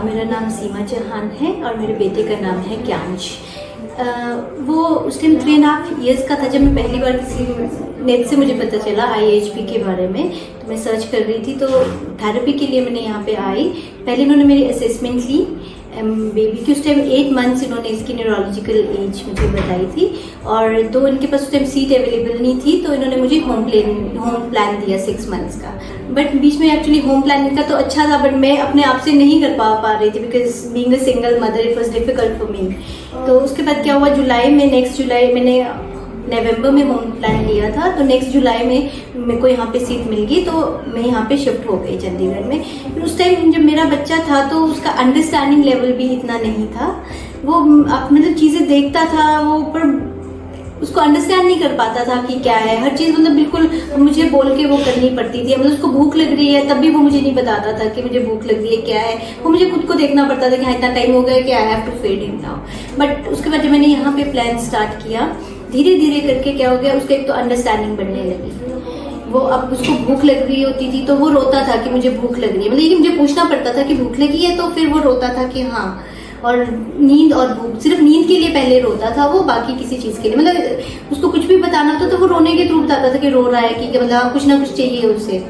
मेरा नाम सीमा चौहान है और मेरे बेटे का नाम है ज्ञांश। वो उस टाइम 3.5 ईयर्स का था जब मैं पहली बार किसी नेट से मुझे पता चला IHP के बारे में। तो मैं सर्च कर रही थी तो थेरेपी के लिए मैंने यहाँ पे आई। पहले इन्होंने मेरी असेसमेंट ली बेबी की। उस टाइम 8 मंथ्स इन्होंने इसकी न्यूरोलॉजिकल एज मुझे बताई थी और तो इनके पास उस टाइम सीट अवेलेबल नहीं थी, तो इन्होंने मुझे होम प्लान दिया 6 मंथ्स का। बट बीच में एक्चुअली होम प्लान इनका तो अच्छा था, बट मैं अपने आप से नहीं कर पा रही थी because being a single mother it was difficult for me. तो उसके बाद क्या हुआ, नेक्स्ट जुलाई मैंने नवंबर में होम प्लान लिया था, तो नेक्स्ट जुलाई में मेरे को यहाँ पे सीट मिल गई, तो मैं यहाँ पे शिफ्ट हो गई चंडीगढ़ में। फिर उस टाइम जब मेरा बच्चा था तो उसका अंडरस्टैंडिंग लेवल भी इतना नहीं था। वो मतलब चीज़ें देखता था वो, पर उसको अंडरस्टैंड नहीं कर पाता था कि क्या है हर चीज़। मतलब बिल्कुल मुझे बोल के वो करनी पड़ती थी। मतलब उसको भूख लग रही है तब भी वो मुझे नहीं बताता था कि मुझे भूख लग रही है क्या है। वो मुझे खुद को देखना पड़ता था कि हाँ इतना टाइम हो गया कि I have to feed him now. But उसके बाद जब मैंने यहाँ पे प्लान स्टार्ट किया, धीरे धीरे करके क्या हो गया, उसका एक तो अंडरस्टैंडिंग बढ़ने लगी। वो अब उसको भूख लग रही होती थी तो वो रोता था कि मुझे भूख लग रही है। मतलब ये मुझे पूछना पड़ता था कि भूख लगी है, तो फिर वो रोता था कि हाँ। और नींद और भूख, सिर्फ नींद के लिए पहले रोता था वो, बाकी किसी चीज़ के लिए मतलब उसको कुछ भी बताना होता तो वो रोने के थ्रू बताता था कि रो रहा है कि मतलब कुछ ना कुछ चाहिए उससे।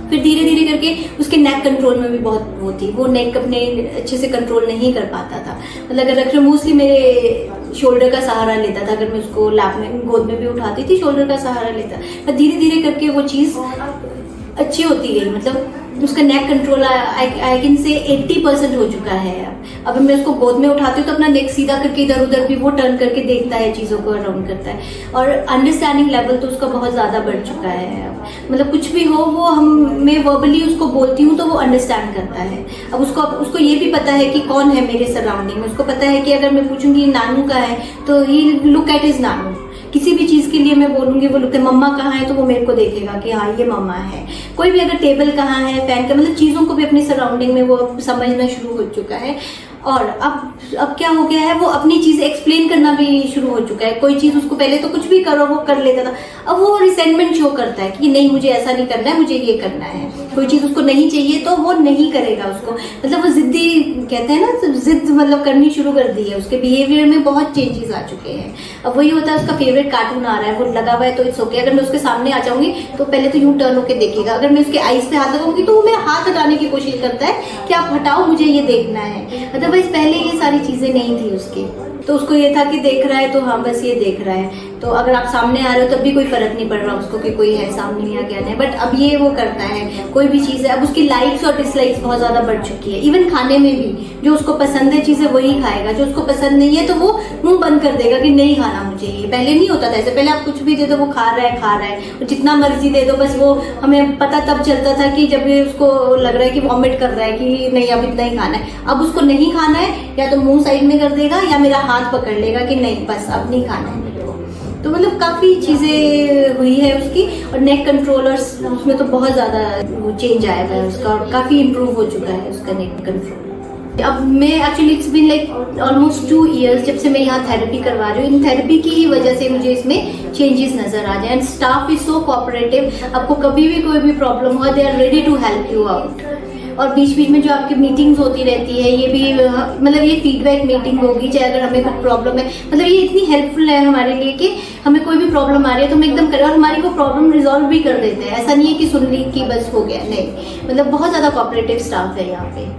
फिर धीरे धीरे करके उसके नेक कंट्रोल में भी बहुत वो थी, वो नेक अपने अच्छे से कंट्रोल नहीं कर पाता था। मतलब अगर रख मोस्टली मेरे शोल्डर का सहारा लेता था, अगर मैं उसको लैप में गोद में भी उठाती थी शोल्डर का सहारा लेता। पर धीरे धीरे करके वो चीज़ अच्छी होती गई। मतलब उसका नेक कंट्रोल आई कैन से 80% हो चुका है। अब मैं उसको गोद में उठाती हूँ तो अपना नेक सीधा करके इधर उधर भी वो टर्न करके देखता है, चीज़ों को अराउंड करता है। और अंडरस्टैंडिंग लेवल तो उसका बहुत ज़्यादा बढ़ चुका है। मतलब कुछ भी हो वो मैं वर्बली उसको बोलती हूँ तो वो अंडरस्टैंड करता है। अब उसको ये भी पता है कि कौन है मेरे सराउंडिंग में। उसको पता है कि अगर मैं पूछूंगी नानू का है तो ही लुक एट हिज नानू। किसी भी चीज़ के लिए मैं बोलूँगी वो लुक मम्मा कहाँ है तो वो मेरे को देखेगा कि हाँ ये मम्मा है। कोई भी अगर टेबल कहाँ है, फैन का, मतलब चीज़ों को भी अपनी सराउंडिंग में वो समझना शुरू हो चुका है। और अब क्या हो गया है, वो अपनी चीज़ एक्सप्लेन करना भी शुरू हो चुका है। कोई चीज़ उसको पहले तो कुछ भी करो वो कर लेता था, अब वो रिसेंटमेंट शो करता है कि नहीं मुझे ऐसा नहीं करना है, मुझे ये करना है। कोई चीज़ उसको नहीं चाहिए तो वो नहीं करेगा उसको। मतलब वो जिद्दी कहते हैं ना, जिद मतलब करनी शुरू कर दी है। उसके बिहेवियर में बहुत चेंजेस आ चुके हैं। अब वही होता है, उसका फेवरेट कार्टून आ रहा है, वो लगा हुआ है तो इट्स ओके। अगर मैं उसके सामने आ जाऊंगी तो पहले तो यूं टर्न होकर देखेगा। अगर मैं उसके आईज पे हाथ लगाऊंगी तो वो मेरा हाथ हटाने की कोशिश करता है कि आप हटाओ, मुझे ये देखना है। अदरवाइज पहले ये सारी चीजें नहीं थी उसकी। तो उसको ये था कि देख रहा है तो हाँ बस ये देख रहा है, तो अगर आप सामने आ रहे हो तब भी कोई फर्क नहीं पड़ रहा उसको कि कोई है सामने या क्या नहीं। बट अब ये वो करता है, कोई भी चीज़ है। अब उसकी लाइक्स और डिसलाइक्स बहुत ज़्यादा बढ़ चुकी है। इवन खाने में भी जो उसको पसंद है चीज़ें वही खाएगा, जो उसको पसंद नहीं है तो वो मुंह बंद कर देगा कि नहीं खाना मुझे ये। पहले नहीं होता था ऐसे, पहले आप कुछ भी दे दो वो खा रहा है और जितना मर्जी दे दो। बस वो हमें पता तब चलता था कि जब ये उसको लग रहा है कि वॉमिट कर रहा है कि नहीं अब इतना ही खाना है। अब उसको नहीं खाना है या तो मुंह साइड में कर देगा या मेरा हाथ पकड़ लेगा कि नहीं बस अब नहीं खाना है। तो मतलब काफ़ी चीज़ें हुई है उसकी। और नेक कंट्रोलर्स उसमें तो बहुत ज़्यादा चेंज आया है उसका, और काफ़ी इम्प्रूव हो चुका है उसका नेक कंट्रोल। अब मैं actually it's been like almost 2 years जब से मैं यहाँ थेरेपी करवा रही हूँ। इन थेरेपी की ही वजह से मुझे इसमें चेंजेस नज़र आ जाए। And staff is so cooperative. आपको कभी भी कोई भी प्रॉब्लम हुआ they are ready to help you out. और बीच बीच में जो आपकी मीटिंग्स होती रहती है ये भी मतलब ये फीडबैक मीटिंग होगी, चाहे अगर हमें कुछ प्रॉब्लम है। मतलब ये इतनी हेल्पफुल है हमारे लिए कि हमें कोई भी प्रॉब्लम आ रही है तो हम एकदम करें और हमारी वो प्रॉब्लम रिजॉल्व भी कर देते हैं। ऐसा नहीं है कि सुन ली कि बस हो गया, नहीं। मतलब बहुत ज़्यादा कोऑपरेटिव स्टाफ है यहाँ पे।